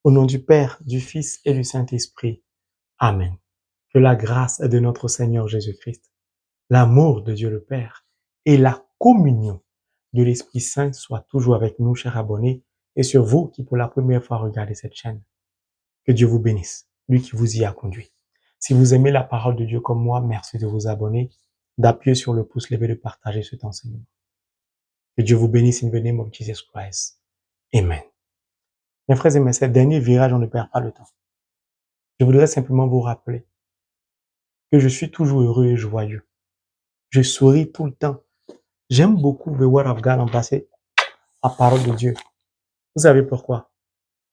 Au nom du Père, du Fils et du Saint-Esprit. Amen. Que la grâce de notre Seigneur Jésus-Christ, l'amour de Dieu le Père et la communion de l'Esprit Saint soient toujours avec nous, chers abonnés, et sur vous qui pour la première fois regardez cette chaîne. Que Dieu vous bénisse, lui qui vous y a conduit. Si vous aimez la parole de Dieu comme moi, merci de vous abonner, d'appuyer sur le pouce levé, de partager cet enseignement. Que Dieu vous bénisse in the name of Jesus Christ. Amen. Mes frères et mes sœurs, dernier virage, on ne perd pas le temps. Je voudrais simplement vous rappeler que je suis toujours heureux et joyeux. Je souris tout le temps. J'aime beaucoup the word of God, en passé, la parole de Dieu. Vous savez pourquoi?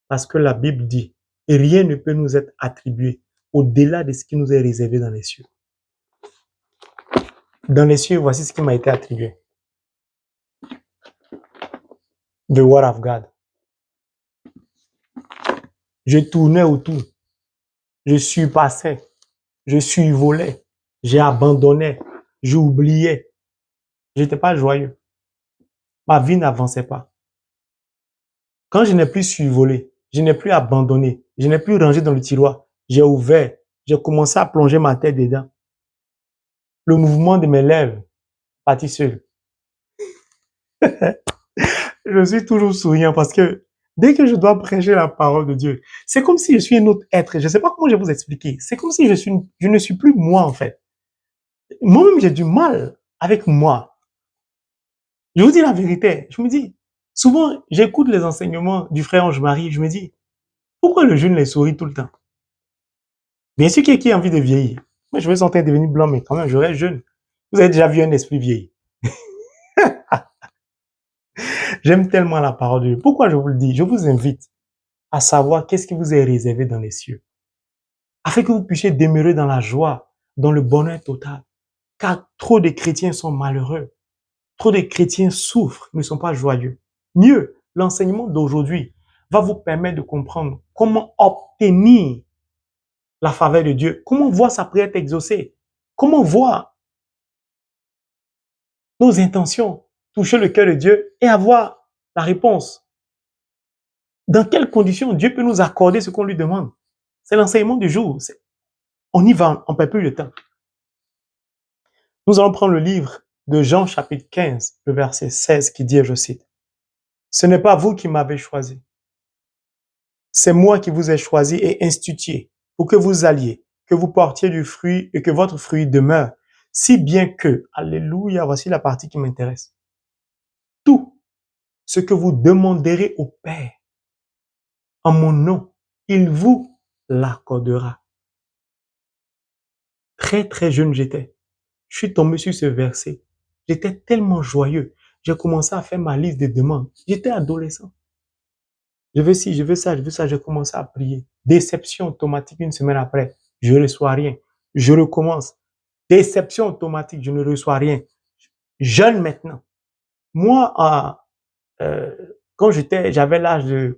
Parce que la Bible dit, et rien ne peut nous être attribué au-delà de ce qui nous est réservé dans les cieux. Dans les cieux, voici ce qui m'a été attribué. The word of God. Je tournais autour. Je surpassais. Je survolais. J'ai abandonné. J'oubliais. J'étais pas joyeux. Ma vie n'avançait pas. Quand je n'ai plus survolé, je n'ai plus abandonné, je n'ai plus rangé dans le tiroir, j'ai ouvert, j'ai commencé à plonger ma tête dedans. Le mouvement de mes lèvres partit seul. Je suis toujours souriant parce que dès que je dois prêcher la parole de Dieu, c'est comme si je suis un autre être. Je ne sais pas comment je vais vous expliquer. C'est comme si je ne suis plus moi, en fait. Moi-même, j'ai du mal avec moi. Je vous dis la vérité. Je me dis, souvent, j'écoute les enseignements du frère Ange-Marie. Je me dis, pourquoi le jeune les sourit tout le temps? Bien sûr, qui a envie de vieillir. Moi, je veux sentir devenir blanc, mais quand même, je reste jeune. Vous avez déjà vu un esprit vieillir. J'aime tellement la parole de Dieu. Pourquoi je vous le dis? Je vous invite à savoir qu'est-ce qui vous est réservé dans les cieux, afin que vous puissiez demeurer dans la joie, dans le bonheur total. Car trop de chrétiens sont malheureux. Trop de chrétiens souffrent, ne sont pas joyeux. Mieux, l'enseignement d'aujourd'hui va vous permettre de comprendre comment obtenir la faveur de Dieu, comment voir sa prière exaucée, comment voir nos intentions toucher le cœur de Dieu et avoir la réponse. Dans quelles conditions Dieu peut nous accorder ce qu'on lui demande? C'est l'enseignement du jour. On y va, on ne perd plus le temps. Nous allons prendre le livre de Jean chapitre 15, le verset 16 qui dit, je cite, « Ce n'est pas vous qui m'avez choisi. C'est moi qui vous ai choisi et institué pour que vous alliez, que vous portiez du fruit et que votre fruit demeure, si bien que, alléluia, voici la partie qui m'intéresse, tout ce que vous demanderez au Père en mon nom, il vous l'accordera. » Très, très jeune j'étais. Je suis tombé sur ce verset. J'étais tellement joyeux. J'ai commencé à faire ma liste de demandes. J'étais adolescent. Je veux ci, je veux ça, je veux ça. J'ai commencé à prier. Déception automatique une semaine après. Je ne reçois rien. Je recommence. Déception automatique, je ne reçois rien. Jeune maintenant. Moi, quand j'avais l'âge de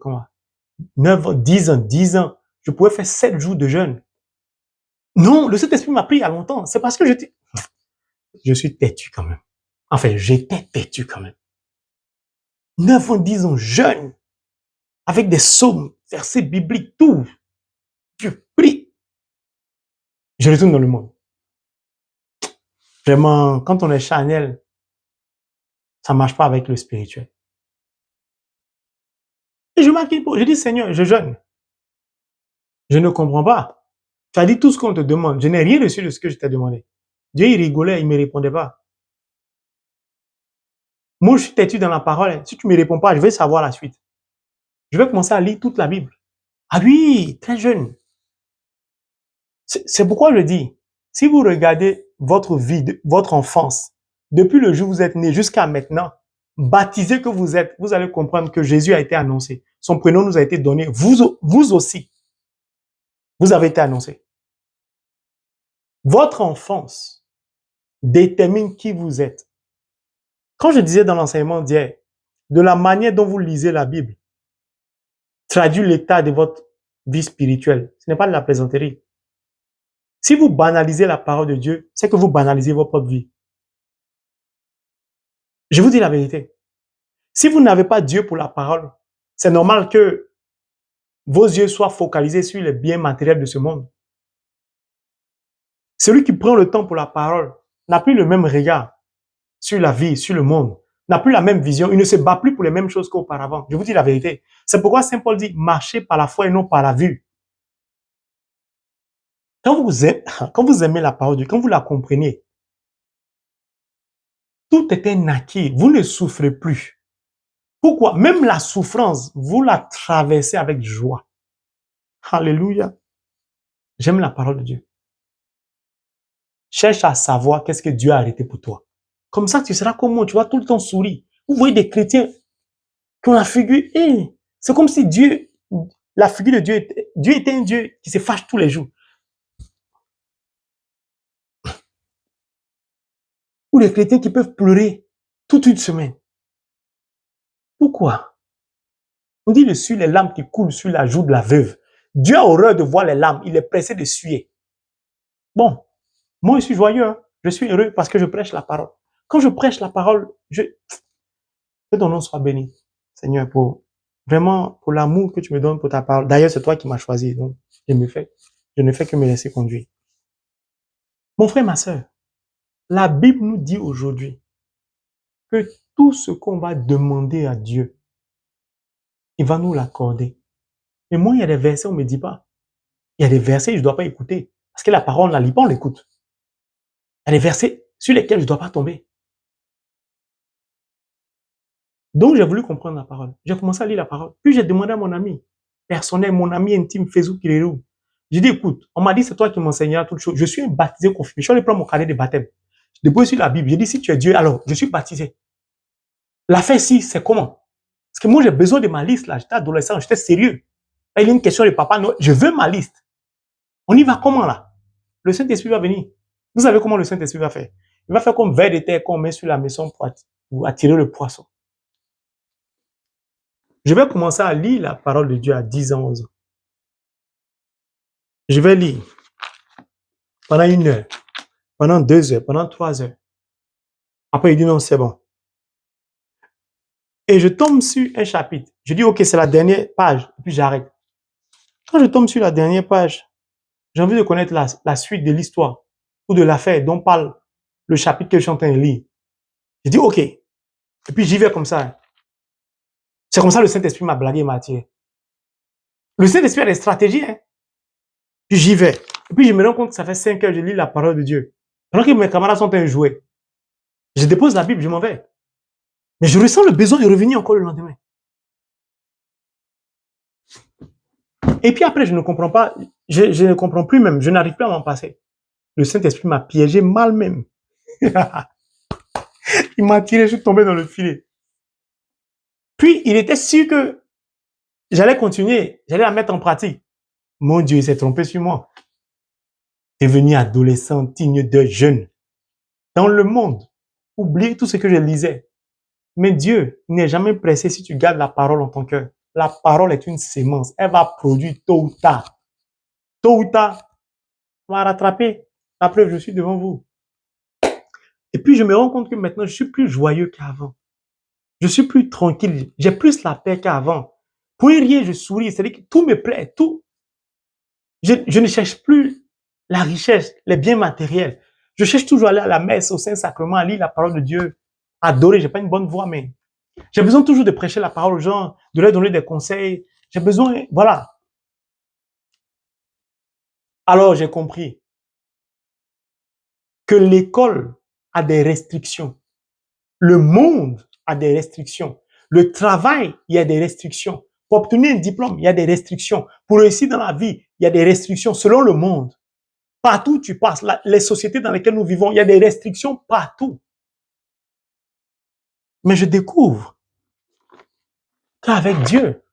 9 ans, 10 ans, je pouvais faire 7 jours de jeûne. Non, le Saint-Esprit m'a pris il y a longtemps. C'est parce que je suis têtu quand même. Enfin, j'étais têtu quand même. 9 ans, 10 ans, jeune, avec des psaumes, versets bibliques, tout. Je prie. Je retourne dans le monde. Vraiment, quand on est charnel, ça ne marche pas avec le spirituel. Et je dis, Seigneur, je jeûne. Je ne comprends pas. Tu as dit tout ce qu'on te demande. Je n'ai rien reçu de ce que je t'ai demandé. Dieu, il rigolait, il ne me répondait pas. Moi, je suis têtu dans la parole. Si tu ne me réponds pas, je vais savoir la suite. Je vais commencer à lire toute la Bible. Ah oui, très jeune. C'est pourquoi je dis, si vous regardez votre vie, votre enfance, depuis le jour où vous êtes né jusqu'à maintenant, baptisé que vous êtes, vous allez comprendre que Jésus a été annoncé. Son prénom nous a été donné. Vous aussi, vous avez été annoncé. Votre enfance détermine qui vous êtes. Quand je disais dans l'enseignement d'hier, de la manière dont vous lisez la Bible, traduit l'état de votre vie spirituelle. Ce n'est pas de la plaisanterie. Si vous banalisez la parole de Dieu, c'est que vous banalisez votre propre vie. Je vous dis la vérité. Si vous n'avez pas Dieu pour la parole, c'est normal que vos yeux soient focalisés sur les biens matériels de ce monde. Celui qui prend le temps pour la parole n'a plus le même regard sur la vie, sur le monde, n'a plus la même vision, il ne se bat plus pour les mêmes choses qu'auparavant. Je vous dis la vérité. C'est pourquoi Saint Paul dit, marchez par la foi et non par la vue. Quand vous aimez la parole de Dieu, quand vous la comprenez, tout est un acquis, vous ne souffrez plus. Pourquoi? Même la souffrance, vous la traversez avec joie. Alléluia. J'aime la parole de Dieu. Cherche à savoir qu'est-ce que Dieu a arrêté pour toi. Comme ça, tu seras comme moi, tu vas tout le temps sourire. Vous voyez des chrétiens qui ont la figure, c'est comme si Dieu, la figure de Dieu était un Dieu qui se fâche tous les jours. Ou les chrétiens qui peuvent pleurer toute une semaine. Pourquoi? On dit dessus les larmes qui coulent sur la joue de la veuve. Dieu a horreur de voir les larmes, il est pressé de suer. Bon, moi je suis joyeux, hein? Je suis heureux parce que je prêche la parole. Quand je prêche la parole, que ton nom soit béni, Seigneur, pour l'amour que tu me donnes pour ta parole. D'ailleurs, c'est toi qui m'as choisi, donc je ne fais que me laisser conduire. Mon frère, ma sœur, la Bible nous dit aujourd'hui que tout ce qu'on va demander à Dieu, il va nous l'accorder. Et moi, il y a des versets, on ne me dit pas. Il y a des versets que je ne dois pas écouter. Parce que la parole, on la lit pas, on l'écoute. Il y a des versets sur lesquels je ne dois pas tomber. Donc, j'ai voulu comprendre la parole. J'ai commencé à lire la parole. Puis, j'ai demandé à mon ami personnel, mon ami intime, Fezou Kirérou. J'ai dit, écoute, on m'a dit, c'est toi qui m'enseigneras toutes choses. Je suis un baptisé confirmé. Je suis allé prendre mon carnet de baptême. Je dépose sur la Bible. J'ai dit, si tu es Dieu, alors, je suis baptisé. L'affaire ici, c'est comment? Parce que moi, j'ai besoin de ma liste, là. J'étais adolescent, j'étais sérieux. Là, il y a une question de papa, non, je veux ma liste. On y va comment, là? Le Saint-Esprit va venir. Vous savez comment le Saint-Esprit va faire? Il va faire comme vers de terre qu'on met sur la maison pour attirer le poisson. Je vais commencer à lire la parole de Dieu à 10 ans, 11 ans. Je vais lire pendant 1 heure, pendant 2 heures, pendant 3 heures. Après, il dit non, c'est bon. Et je tombe sur un chapitre. Je dis, ok, c'est la dernière page. Et puis j'arrête. Quand je tombe sur la dernière page, j'ai envie de connaître la suite de l'histoire ou de l'affaire dont parle le chapitre que je suis en train de lire. Je dis, ok. Et puis j'y vais comme ça. C'est comme ça que le Saint-Esprit m'a blagué et m'a attiré. Le Saint-Esprit a des stratégies. Hein? Puis j'y vais. Et puis je me rends compte que ça fait 5 heures que je lis la parole de Dieu. Pendant que mes camarades sont en train de jouer. Je dépose la Bible, je m'en vais. Mais je ressens le besoin de revenir encore le lendemain. Et puis après, je ne comprends pas. Je ne comprends plus même. Je n'arrive plus à m'en passer. Le Saint-Esprit m'a piégé mal même. Il m'a tiré, je suis tombé dans le filet. Puis, il était sûr que j'allais continuer. J'allais la mettre en pratique. Mon Dieu, il s'est trompé sur moi. Devenu adolescent, teenager, jeune. Dans le monde. Oubliez tout ce que je lisais. Mais Dieu n'est jamais pressé si tu gardes la parole en ton cœur. La parole est une sémence. Elle va produire tôt ou tard. Tôt ou tard, on va rattraper. La preuve, je suis devant vous. Et puis, je me rends compte que maintenant, je suis plus joyeux qu'avant. Je suis plus tranquille. J'ai plus la paix qu'avant. Pour rien, je souris. C'est-à-dire que tout me plaît. Tout. Je ne cherche plus la richesse, les biens matériels. Je cherche toujours à aller à la messe, au Saint-Sacrement, à lire la parole de Dieu, adorer. J'ai pas une bonne voix, mais j'ai besoin toujours de prêcher la parole aux gens, de leur donner des conseils. J'ai besoin, voilà. Alors, j'ai compris que l'école a des restrictions. Le monde a des restrictions. Le travail, il y a des restrictions. Pour obtenir un diplôme, il y a des restrictions. Pour réussir dans la vie, il y a des restrictions selon le monde. Partout où tu passes, les sociétés dans lesquelles nous vivons, il y a des restrictions partout. Mais je découvre qu'avec Dieu,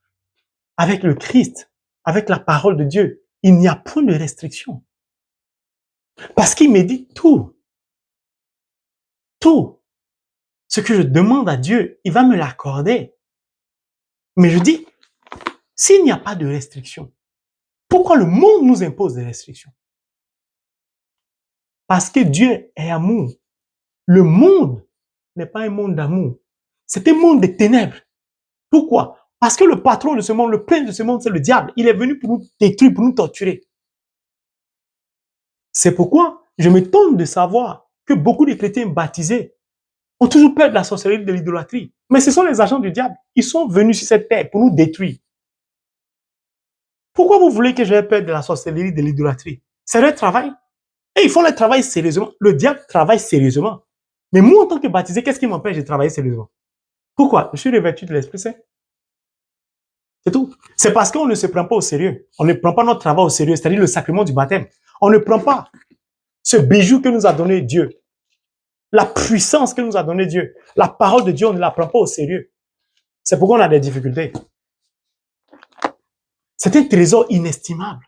avec le Christ, avec la parole de Dieu, il n'y a point de restrictions. Parce qu'il me dit tout. Tout. Ce que je demande à Dieu, il va me l'accorder. Mais je dis, s'il n'y a pas de restrictions, pourquoi le monde nous impose des restrictions? Parce que Dieu est amour. Le monde n'est pas un monde d'amour. C'est un monde de ténèbres. Pourquoi? Parce que le patron de ce monde, le prince de ce monde, c'est le diable. Il est venu pour nous détruire, pour nous torturer. C'est pourquoi je m'étonne de savoir que beaucoup de chrétiens baptisés ont toujours peur de la sorcellerie, de l'idolâtrie. Mais ce sont les agents du diable. Ils sont venus sur cette terre pour nous détruire. Pourquoi vous voulez que j'aie peur de la sorcellerie, de l'idolâtrie? C'est leur travail. Et ils font leur travail sérieusement. Le diable travaille sérieusement. Mais moi, en tant que baptisé, qu'est-ce qui m'empêche de travailler sérieusement? Pourquoi? Je suis revêtu de l'Esprit Saint. C'est tout. C'est parce qu'on ne se prend pas au sérieux. On ne prend pas notre travail au sérieux, c'est-à-dire le sacrement du baptême. On ne prend pas ce bijou que nous a donné Dieu, la puissance que nous a donné Dieu, la parole de Dieu, on ne la prend pas au sérieux. C'est pourquoi on a des difficultés. C'est un trésor inestimable.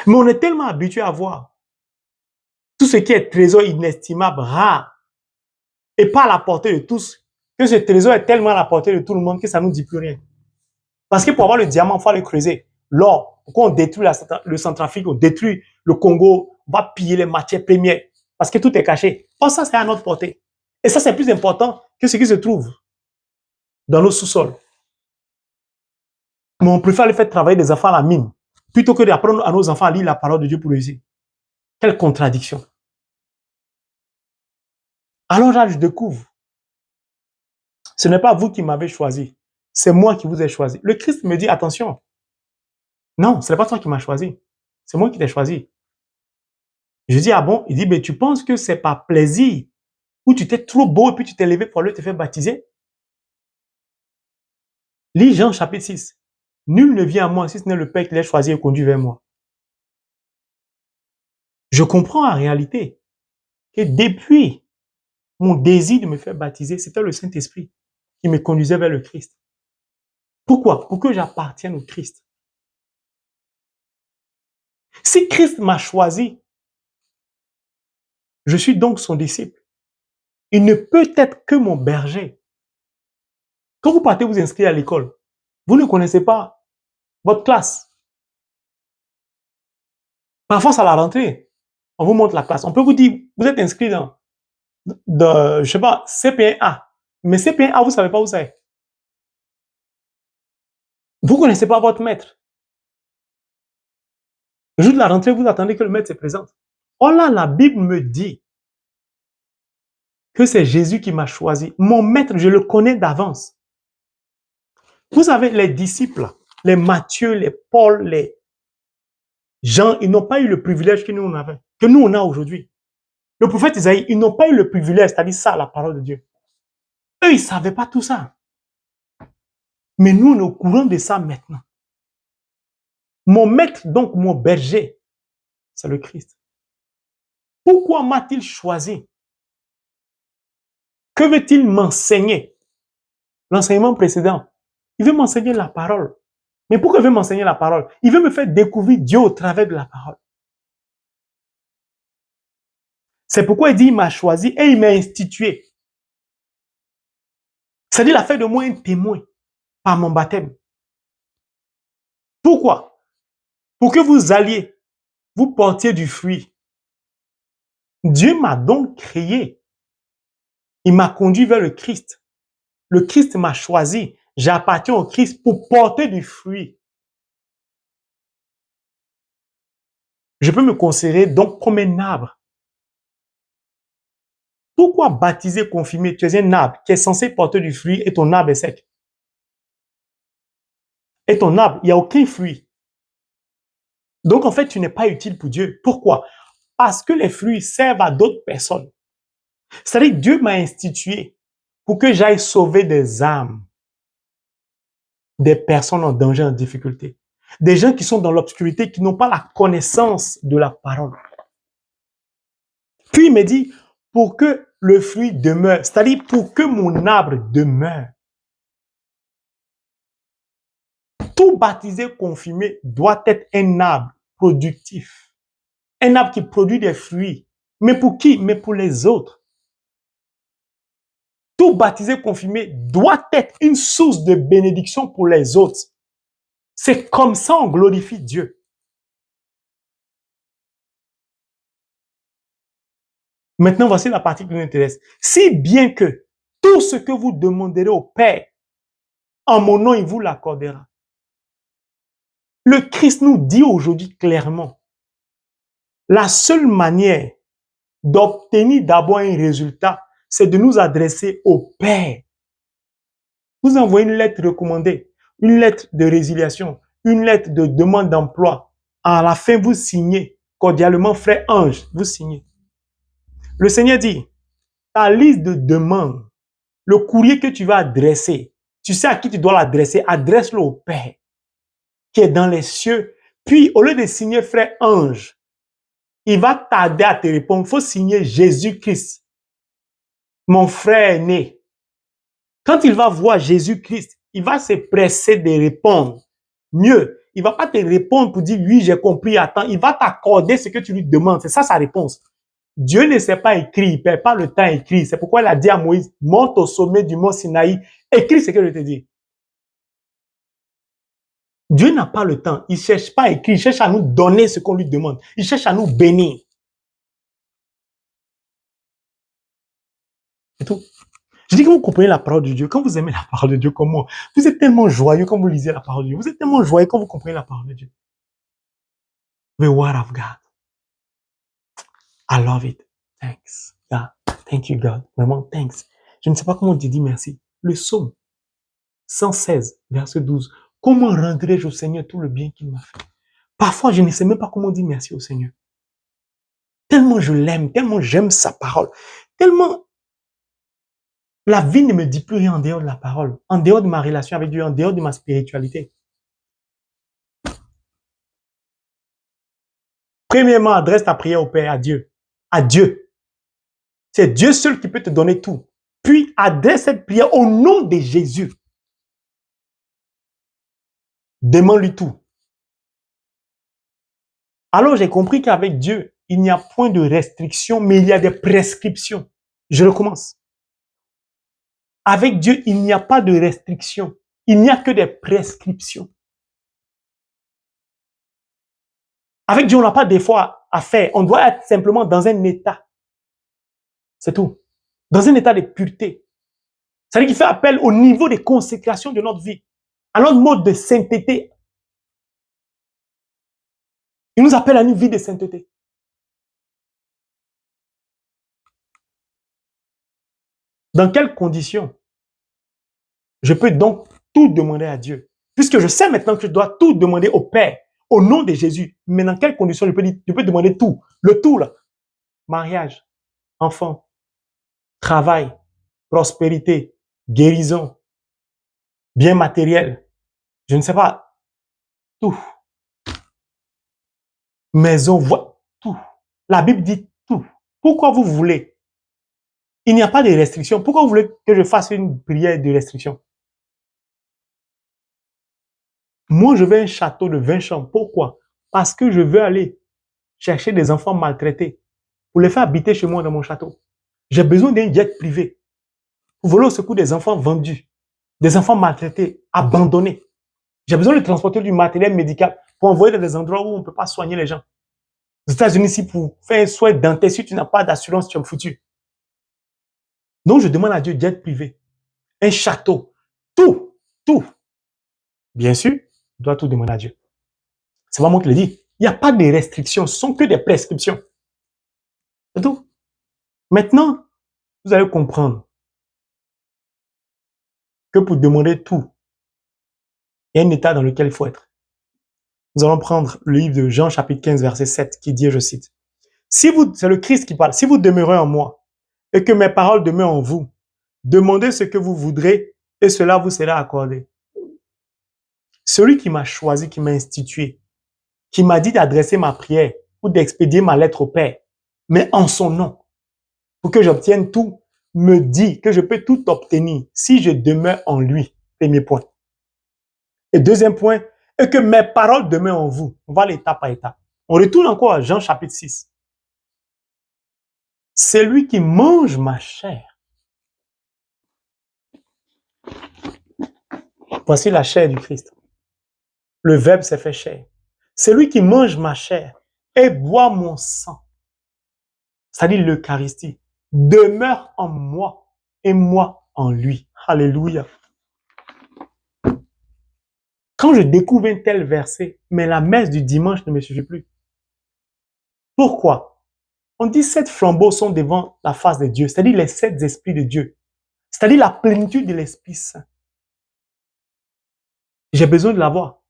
Mais on est tellement habitué à voir tout ce qui est trésor inestimable, rare, et pas à la portée de tous, que ce trésor est tellement à la portée de tout le monde que ça ne nous dit plus rien. Parce que pour avoir le diamant, il faut le creuser. L'or, pourquoi on détruit le Centrafrique, on détruit le Congo, on va piller les matières premières, parce que tout est caché. Or, ça, c'est à notre portée. Et ça, c'est plus important que ce qui se trouve dans nos sous-sols. Mais on préfère aller faire travailler des enfants à la mine, plutôt que d'apprendre à nos enfants à lire la parole de Dieu pour réussir. Quelle contradiction. Alors là, je découvre. Ce n'est pas vous qui m'avez choisi, c'est moi qui vous ai choisi. Le Christ me dit, attention, non, ce n'est pas toi qui m'as choisi, c'est moi qui t'ai choisi. Je dis, ah bon? Il dit, mais tu penses que c'est par plaisir, ou tu t'es trop beau et puis tu t'es levé pour aller te faire baptiser? Lis Jean chapitre 6. Nul ne vient à moi si ce n'est le Père qui l'a choisi et conduit vers moi. Je comprends en réalité que depuis mon désir de me faire baptiser, c'était le Saint-Esprit qui me conduisait vers le Christ. Pourquoi? Pour que j'appartienne au Christ. Si Christ m'a choisi, je suis donc son disciple. Il ne peut être que mon berger. Quand vous partez vous inscrire à l'école, vous ne connaissez pas votre classe. Parfois, c'est à la rentrée. On vous montre la classe. On peut vous dire, vous êtes inscrit je sais pas, CP1A. Mais CP1A, vous ne savez pas où c'est. Vous ne connaissez pas votre maître. Le jour de la rentrée, vous attendez que le maître se présente. Oh là, la Bible me dit que c'est Jésus qui m'a choisi. Mon maître, je le connais d'avance. Vous savez, les disciples, les Matthieu, les Paul, les Jean, ils n'ont pas eu le privilège que nous on avait, que nous on a aujourd'hui. Le prophète Isaïe, ils n'ont pas eu le privilège, c'est-à-dire ça, la parole de Dieu. Eux, ils ne savaient pas tout ça. Mais nous, on est au courant de ça maintenant. Mon maître, donc mon berger, c'est le Christ. Pourquoi m'a-t-il choisi? Que veut-il m'enseigner? L'enseignement précédent, il veut m'enseigner la parole. Mais pourquoi il veut m'enseigner la parole? Il veut me faire découvrir Dieu au travers de la parole. C'est pourquoi il dit, il m'a choisi et il m'a institué. C'est-à-dire, il a fait de moi un témoin par mon baptême. Pourquoi? Pour que vous alliez, vous portiez du fruit. Dieu m'a donc créé. Il m'a conduit vers le Christ. Le Christ m'a choisi. J'appartiens au Christ pour porter du fruit. Je peux me considérer donc comme un arbre. Pourquoi baptiser, confirmer? Tu es un arbre qui est censé porter du fruit et ton arbre est sec. Et ton arbre, il n'y a aucun fruit. Donc, en fait, tu n'es pas utile pour Dieu. Pourquoi? Parce que les fruits servent à d'autres personnes. C'est-à-dire que Dieu m'a institué pour que j'aille sauver des âmes, des personnes en danger, en difficulté. Des gens qui sont dans l'obscurité, qui n'ont pas la connaissance de la parole. Puis il me dit, pour que le fruit demeure, c'est-à-dire pour que mon arbre demeure. Tout baptisé confirmé doit être un arbre productif. Un arbre qui produit des fruits. Mais pour qui? Mais pour les autres. Tout baptisé confirmé doit être une source de bénédiction pour les autres. C'est comme ça on glorifie Dieu. Maintenant, voici la partie qui nous intéresse. Si bien que tout ce que vous demanderez au Père en mon nom, il vous l'accordera. Le Christ nous dit aujourd'hui clairement, la seule manière d'obtenir d'abord un résultat, c'est de nous adresser au Père. Vous envoyez une lettre recommandée, une lettre de résiliation, une lettre de demande d'emploi. À la fin, vous signez cordialement, frère Ange, vous signez. Le Seigneur dit, ta liste de demandes, le courrier que tu vas adresser, tu sais à qui tu dois l'adresser, adresse-le au Père qui est dans les cieux. Puis, au lieu de signer frère Ange, il va tarder à te répondre. Il faut signer Jésus-Christ, mon frère aîné. Quand il va voir Jésus-Christ, il va se presser de répondre. Mieux, il ne va pas te répondre pour dire oui, j'ai compris, attends. Il va t'accorder ce que tu lui demandes. C'est ça sa réponse. Dieu ne sait pas écrire, il ne perd pas le temps à écrire. C'est pourquoi il a dit à Moïse, monte au sommet du mont Sinaï, écris ce que je te dis. Dieu n'a pas le temps. Il ne cherche pas à écrire, il cherche à nous donner ce qu'on lui demande. Il cherche à nous bénir. C'est tout. Je dis que vous comprenez la parole de Dieu. Quand vous aimez la parole de Dieu comme moi, vous êtes tellement joyeux quand vous lisez la parole de Dieu. Vous êtes tellement joyeux quand vous comprenez la parole de Dieu. The word of God. I love it. Thanks, God. Thank you, God. Vraiment, thanks. Je ne sais pas comment on dit merci. Le psaume 116, verset 12. Comment rendrai-je au Seigneur tout le bien qu'il m'a fait? Parfois, je ne sais même pas comment dire merci au Seigneur. Tellement je l'aime, tellement j'aime sa parole, tellement la vie ne me dit plus rien en dehors de la parole, en dehors de ma relation avec Dieu, en dehors de ma spiritualité. Premièrement, adresse ta prière au Père, à Dieu. À Dieu. C'est Dieu seul qui peut te donner tout. Puis, adresse cette prière au nom de Jésus. Demande-lui tout. Alors, j'ai compris qu'avec Dieu, il n'y a point de restriction, mais il y a des prescriptions. Je recommence. Avec Dieu, il n'y a pas de restriction. Il n'y a que des prescriptions. Avec Dieu, on n'a pas d'efforts à faire. On doit être simplement dans un état. C'est tout. Dans un état de pureté. C'est-à-dire qu'il fait appel au niveau de consécration de notre vie, à notre mode de sainteté. Il nous appelle à une vie de sainteté. Dans quelles conditions je peux donc tout demander à Dieu? Puisque je sais maintenant que je dois tout demander au Père, au nom de Jésus. Mais dans quelles conditions je peux demander tout? Le tout, là. Mariage, enfant, travail, prospérité, guérison, bien matériel. Je ne sais pas. Tout. Maison, tout. La Bible dit tout. Pourquoi vous voulez? Il n'y a pas de restriction. Pourquoi vous voulez que je fasse une prière de restriction? Moi, je veux un château de 20 chambres. Pourquoi? Parce que je veux aller chercher des enfants maltraités pour les faire habiter chez moi dans mon château. J'ai besoin d'un jet privé pour voler au secours des enfants vendus, des enfants maltraités, abandonnés. J'ai besoin de transporter du matériel médical pour envoyer dans des endroits où on ne peut pas soigner les gens. Aux États-Unis, ici, pour faire un soin dentaire, si tu n'as pas d'assurance, tu es foutu. Donc, je demande à Dieu jet privé, un château, tout, tout. Bien sûr, je dois tout demander à Dieu. C'est pas moi qui le dis. Il n'y a pas de restrictions, ce sont que des prescriptions. C'est tout. Maintenant, vous allez comprendre que pour demander tout, il y a un état dans lequel il faut être. Nous allons prendre le livre de Jean chapitre 15 verset 7 qui dit, je cite, c'est le Christ qui parle, si vous demeurez en moi et que mes paroles demeurent en vous, demandez ce que vous voudrez et cela vous sera accordé. Celui qui m'a choisi, qui m'a institué, qui m'a dit d'adresser ma prière ou d'expédier ma lettre au Père, mais en son nom, pour que j'obtienne tout, me dit que je peux tout obtenir si je demeure en lui. Premier point. Et deuxième point, et que mes paroles demeurent en vous. On va aller étape par étape. On retourne encore à Jean chapitre 6. C'est lui qui mange ma chair. Voici la chair du Christ. Le Verbe s'est fait chair. C'est lui qui mange ma chair et boit mon sang. C'est-à-dire l'Eucharistie. Demeure en moi et moi en lui. Alléluia. Quand je découvre un tel verset, mais la messe du dimanche ne me suffit plus. Pourquoi? On dit 7 flambeaux sont devant la face de Dieu, c'est-à-dire les 7 esprits de Dieu, c'est-à-dire la plénitude de l'Esprit Saint. J'ai besoin de l'avoir.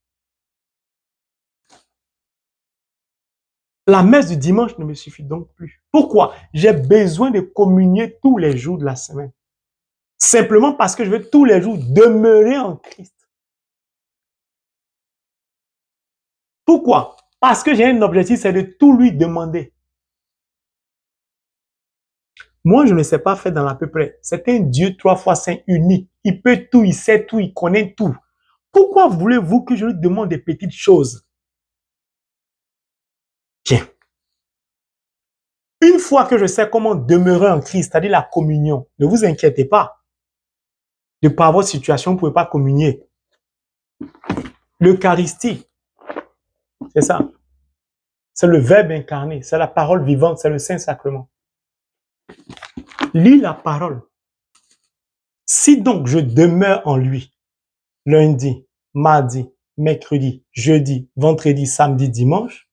La messe du dimanche ne me suffit donc plus. Pourquoi? J'ai besoin de communier tous les jours de la semaine. Simplement parce que je veux tous les jours demeurer en Christ. Pourquoi? Parce que j'ai un objectif, c'est de tout lui demander. Moi, je ne sais pas faire dans l'à peu près. C'est un Dieu 3 fois saint unique. Il peut tout, il sait tout, il connaît tout. Pourquoi voulez-vous que je lui demande des petites choses? Tiens. Une fois que je sais comment demeurer en Christ, c'est-à-dire la communion, ne vous inquiétez pas. De par votre situation, vous ne pouvez pas communier. L'Eucharistie, c'est ça. C'est le Verbe incarné, c'est la parole vivante, c'est le Saint-Sacrement. Lis la parole. Si donc je demeure en lui, lundi, mardi, mercredi, jeudi, vendredi, samedi, dimanche,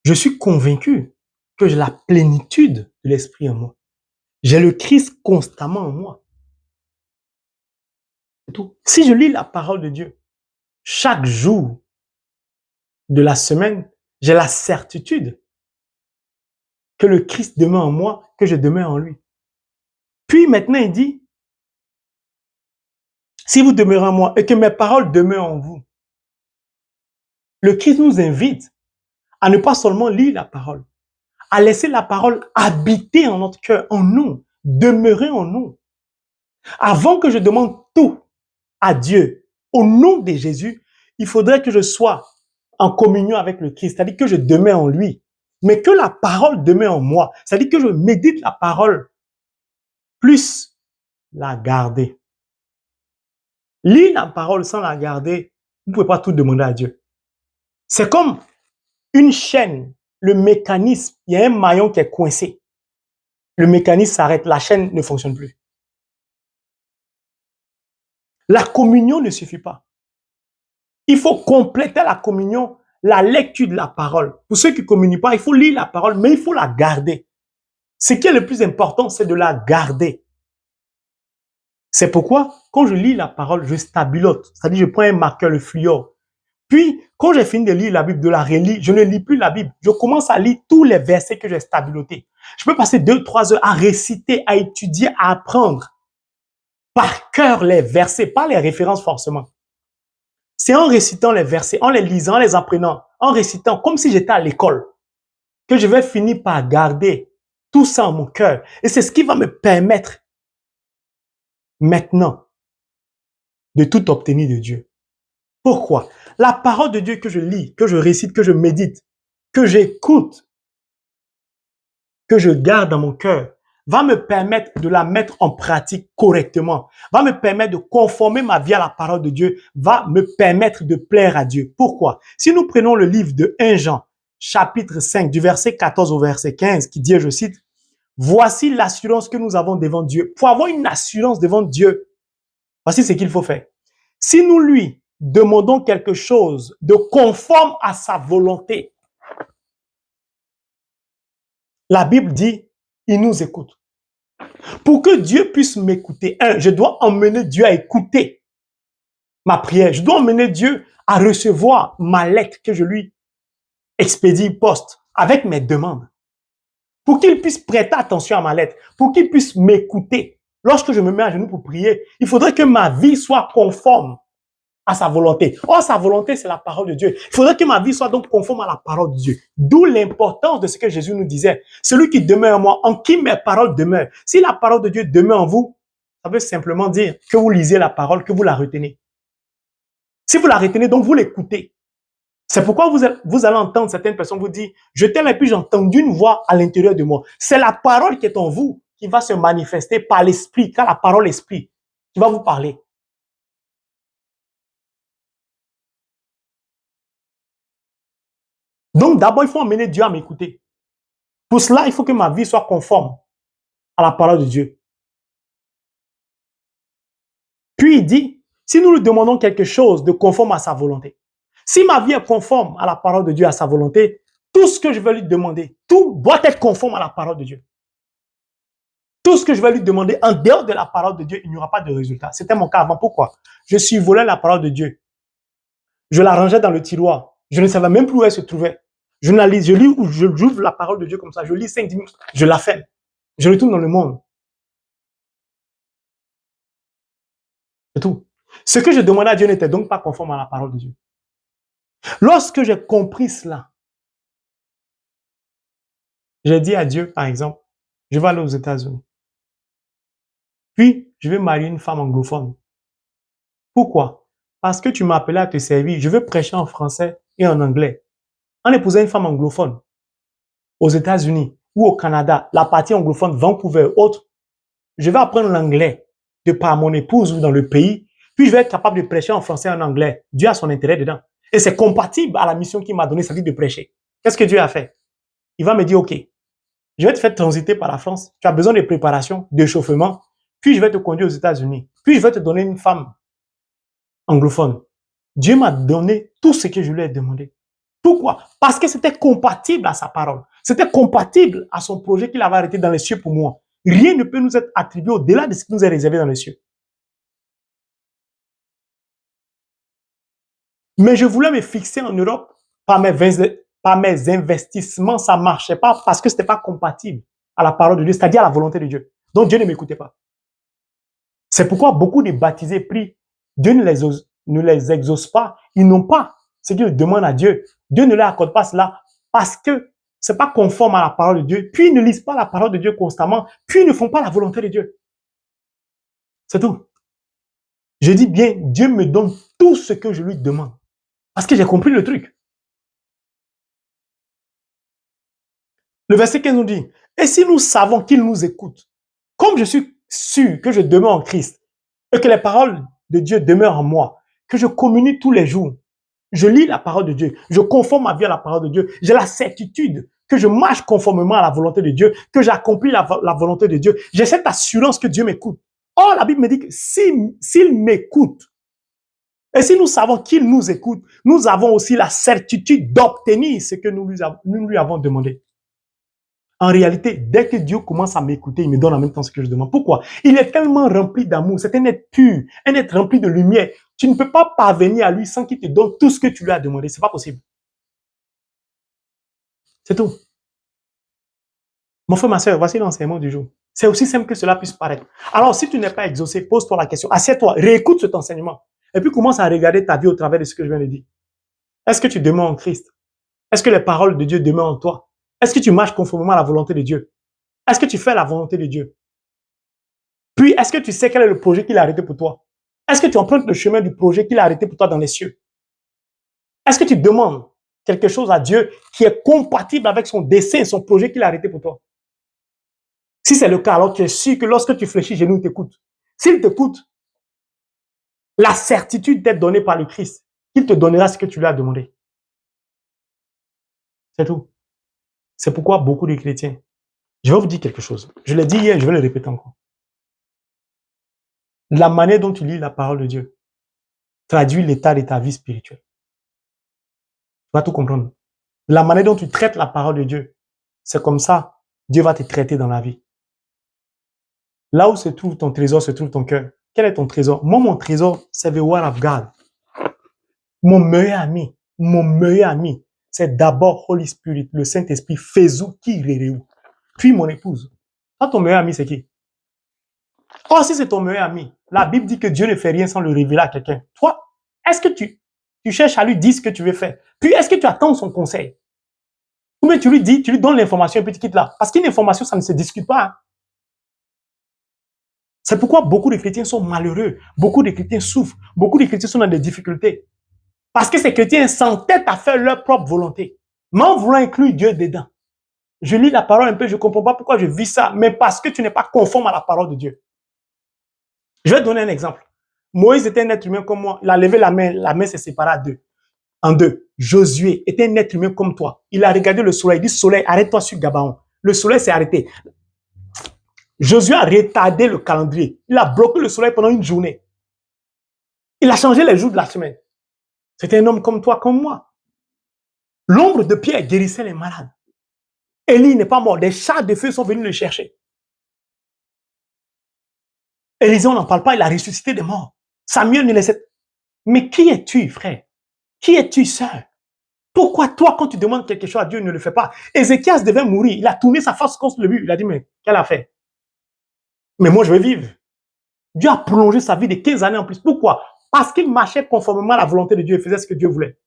je suis convaincu que j'ai la plénitude de l'Esprit en moi. J'ai le Christ constamment en moi. C'est tout. Si je lis la parole de Dieu, chaque jour de la semaine, j'ai la certitude que le Christ demeure en moi, que je demeure en lui. Puis maintenant, il dit, si vous demeurez en moi et que mes paroles demeurent en vous, le Christ nous invite à ne pas seulement lire la parole, à laisser la parole habiter en notre cœur, en nous, demeurer en nous. Avant que je demande tout à Dieu, au nom de Jésus, il faudrait que je sois en communion avec le Christ, c'est-à-dire que je demeure en lui, mais que la parole demeure en moi, c'est-à-dire que je médite la parole, plus la garder. Lire la parole sans la garder, vous ne pouvez pas tout demander à Dieu. C'est comme une chaîne, le mécanisme, il y a un maillon qui est coincé. Le mécanisme s'arrête, la chaîne ne fonctionne plus. La communion ne suffit pas. Il faut compléter la communion, la lecture de la parole. Pour ceux qui ne communient pas, il faut lire la parole, mais il faut la garder. Ce qui est le plus important, c'est de la garder. C'est pourquoi, quand je lis la parole, je stabilote. C'est-à-dire, je prends un marqueur, le fluor. Puis, quand j'ai fini de lire la Bible, de la relire, je ne lis plus la Bible. Je commence à lire tous les versets que j'ai stabilotés. Je peux passer 2-3 heures à réciter, à étudier, à apprendre par cœur les versets, pas les références forcément. C'est en récitant les versets, en les lisant, en les apprenant, en récitant, comme si j'étais à l'école, que je vais finir par garder tout ça en mon cœur. Et c'est ce qui va me permettre maintenant de tout obtenir de Dieu. Pourquoi? La parole de Dieu que je lis, que je récite, que je médite, que j'écoute, que je garde dans mon cœur, va me permettre de la mettre en pratique correctement, va me permettre de conformer ma vie à la parole de Dieu, va me permettre de plaire à Dieu. Pourquoi? Si nous prenons le livre de 1 Jean, chapitre 5, du verset 14 au verset 15, qui dit, je cite, « Voici l'assurance que nous avons devant Dieu. » Pour avoir une assurance devant Dieu, voici ce qu'il faut faire. Si nous lui demandons quelque chose de conforme à sa volonté, la Bible dit, il nous écoute. Pour que Dieu puisse m'écouter, je dois emmener Dieu à écouter ma prière. Je dois emmener Dieu à recevoir ma lettre que je lui expédie poste avec mes demandes. Pour qu'il puisse prêter attention à ma lettre, pour qu'il puisse m'écouter. Lorsque je me mets à genoux pour prier, il faudrait que ma vie soit conforme à sa volonté. Or, sa volonté, c'est la parole de Dieu. Il faudrait que ma vie soit donc conforme à la parole de Dieu. D'où l'importance de ce que Jésus nous disait. Celui qui demeure en moi, en qui mes paroles demeurent. Si la parole de Dieu demeure en vous, ça veut simplement dire que vous lisez la parole, que vous la retenez. Si vous la retenez, donc vous l'écoutez. C'est pourquoi vous allez entendre certaines personnes vous dire, je t'aime et puis j'ai entendu une voix à l'intérieur de moi. C'est la parole qui est en vous qui va se manifester par l'esprit, car la parole esprit qui va vous parler. Donc, d'abord, il faut emmener Dieu à m'écouter. Pour cela, il faut que ma vie soit conforme à la parole de Dieu. Puis, il dit, si nous lui demandons quelque chose de conforme à sa volonté, si ma vie est conforme à la parole de Dieu, à sa volonté, tout ce que je vais lui demander, tout doit être conforme à la parole de Dieu. Tout ce que je vais lui demander en dehors de la parole de Dieu, il n'y aura pas de résultat. C'était mon cas avant. Pourquoi? Je survolais la parole de Dieu. Je la rangeais dans le tiroir. Je ne savais même plus où elle se trouvait. Je lis ou j'ouvre la parole de Dieu comme ça. Je lis 5-10 minutes. Je la ferme. Je retourne dans le monde. C'est tout. Ce que je demandais à Dieu n'était donc pas conforme à la parole de Dieu. Lorsque j'ai compris cela, j'ai dit à Dieu, par exemple, je vais aller aux États-Unis. Puis, je vais marier une femme anglophone. Pourquoi? Parce que tu m'as appelé à te servir. Je veux prêcher en français et en anglais. En épousant une femme anglophone, aux États-Unis ou au Canada, la partie anglophone, Vancouver, autre, je vais apprendre l'anglais de par mon épouse ou dans le pays, puis je vais être capable de prêcher en français et en anglais. Dieu a son intérêt dedans. Et c'est compatible à la mission qu'il m'a donnée, c'est-à-dire de prêcher. Qu'est-ce que Dieu a fait? Il va me dire, OK, je vais te faire transiter par la France. Tu as besoin de préparation, d'échauffement, puis je vais te conduire aux États-Unis. Puis je vais te donner une femme anglophone. Dieu m'a donné tout ce que je lui ai demandé. Pourquoi? Parce que c'était compatible à sa parole. C'était compatible à son projet qu'il avait arrêté dans les cieux pour moi. Rien ne peut nous être attribué au-delà de ce qui nous est réservé dans les cieux. Mais je voulais me fixer en Europe par mes investissements. Ça ne marchait pas parce que ce n'était pas compatible à la parole de Dieu, c'est-à-dire à la volonté de Dieu. Donc Dieu ne m'écoutait pas. C'est pourquoi beaucoup de baptisés prient. Dieu ne les exauce pas. Ils n'ont pas ce qu'ils demandent à Dieu. Dieu ne leur accorde pas cela parce que c'est pas conforme à la parole de Dieu. Puis ils ne lisent pas la parole de Dieu constamment. Puis ils ne font pas la volonté de Dieu. C'est tout. Je dis bien, Dieu me donne tout ce que je lui demande. Parce que j'ai compris le truc. Le verset 15 nous dit, et si nous savons qu'il nous écoute, comme je suis sûr que je demeure en Christ et que les paroles de Dieu demeurent en moi, que je communie tous les jours, je lis la parole de Dieu, je conforme ma vie à la parole de Dieu, j'ai la certitude que je marche conformément à la volonté de Dieu, que j'accomplis la volonté de Dieu, j'ai cette assurance que Dieu m'écoute. Or, la Bible me dit que s'il m'écoute, et si nous savons qu'il nous écoute, nous avons aussi la certitude d'obtenir ce que nous lui avons demandé. En réalité, dès que Dieu commence à m'écouter, il me donne en même temps ce que je demande. Pourquoi? Il est tellement rempli d'amour. C'est un être pur, un être rempli de lumière. Tu ne peux pas parvenir à lui sans qu'il te donne tout ce que tu lui as demandé. C'est pas possible. C'est tout. Mon frère, ma soeur, voici l'enseignement du jour. C'est aussi simple que cela puisse paraître. Alors, si tu n'es pas exaucé, pose-toi la question. Assieds-toi, réécoute cet enseignement. Et puis commence à regarder ta vie au travers de ce que je viens de dire. Est-ce que tu demeures en Christ? Est-ce que les paroles de Dieu demeurent en toi? Est-ce que tu marches conformément à la volonté de Dieu? Est-ce que tu fais la volonté de Dieu? Puis, est-ce que tu sais quel est le projet qu'il a arrêté pour toi? Est-ce que tu empruntes le chemin du projet qu'il a arrêté pour toi dans les cieux? Est-ce que tu demandes quelque chose à Dieu qui est compatible avec son dessein, son projet qu'il a arrêté pour toi? Si c'est le cas, alors tu es sûr que lorsque tu fléchis, Jésus t'écoute. S'il t'écoute, la certitude d'être donnée par le Christ, qu'il te donnera ce que tu lui as demandé. C'est tout. C'est pourquoi beaucoup de chrétiens, je vais vous dire quelque chose. Je l'ai dit hier, je vais le répéter encore. La manière dont tu lis la parole de Dieu traduit l'état de ta vie spirituelle. Tu vas tout comprendre. La manière dont tu traites la parole de Dieu, c'est comme ça, Dieu va te traiter dans la vie. Là où se trouve ton trésor, se trouve ton cœur. Quel est ton trésor? Moi, mon trésor, c'est the word of God. Mon meilleur ami, c'est d'abord Holy Spirit, le Saint-Esprit, Fezou, Kirereu. Puis mon épouse. Toi, ton meilleur ami, c'est qui? Oh, si c'est ton meilleur ami, la Bible dit que Dieu ne fait rien sans le révéler à quelqu'un. Toi, est-ce que tu cherches à lui dire ce que tu veux faire? Puis, est-ce que tu attends son conseil? Ou bien tu lui dis, tu lui donnes l'information et puis tu quittes là. Parce qu'une information, ça ne se discute pas. Hein. C'est pourquoi beaucoup de chrétiens sont malheureux. Beaucoup de chrétiens souffrent. Beaucoup de chrétiens sont dans des difficultés. Parce que ces chrétiens s'entêtent à faire leur propre volonté. Mais en voulant inclure Dieu dedans. Je lis la parole un peu, je ne comprends pas pourquoi je vis ça, mais parce que tu n'es pas conforme à la parole de Dieu. Je vais te donner un exemple. Moïse était un être humain comme moi. Il a levé la main s'est séparée en deux. Josué était un être humain comme toi. Il a regardé le soleil. Il dit, soleil, arrête-toi sur Gabaon. Le soleil s'est arrêté. Josué a retardé le calendrier. Il a bloqué le soleil pendant une journée. Il a changé les jours de la semaine. C'était un homme comme toi, comme moi. L'ombre de Pierre guérissait les malades. Élie n'est pas mort. Des chars de feu sont venus le chercher. Élisée, on n'en parle pas, il a ressuscité des morts. Samuel ne laissait... Mais qui es-tu, frère? Qui es-tu, sœur? Pourquoi toi, quand tu demandes quelque chose à Dieu, ne le fais pas? Ézéchias devait mourir. Il a tourné sa face contre le mur. Il a dit, mais quelle affaire? Mais moi, je vais vivre. Dieu a prolongé sa vie de 15 années en plus. Pourquoi? Parce qu'il marchait conformément à la volonté de Dieu et faisait ce que Dieu voulait.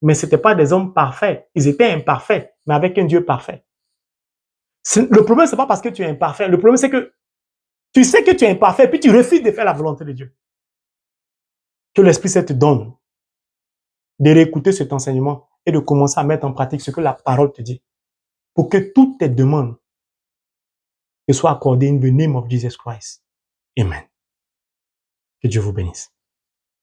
Mais ce n'étaient pas des hommes parfaits. Ils étaient imparfaits, mais avec un Dieu parfait. Le problème, ce n'est pas parce que tu es imparfait. Le problème, c'est que tu sais que tu es imparfait, puis tu refuses de faire la volonté de Dieu. Que l'Esprit Saint te donne de réécouter cet enseignement et de commencer à mettre en pratique ce que la parole te dit. Pour que toutes tes demandes te soient accordées in the name of Jesus Christ. Amen. Que Dieu vous bénisse.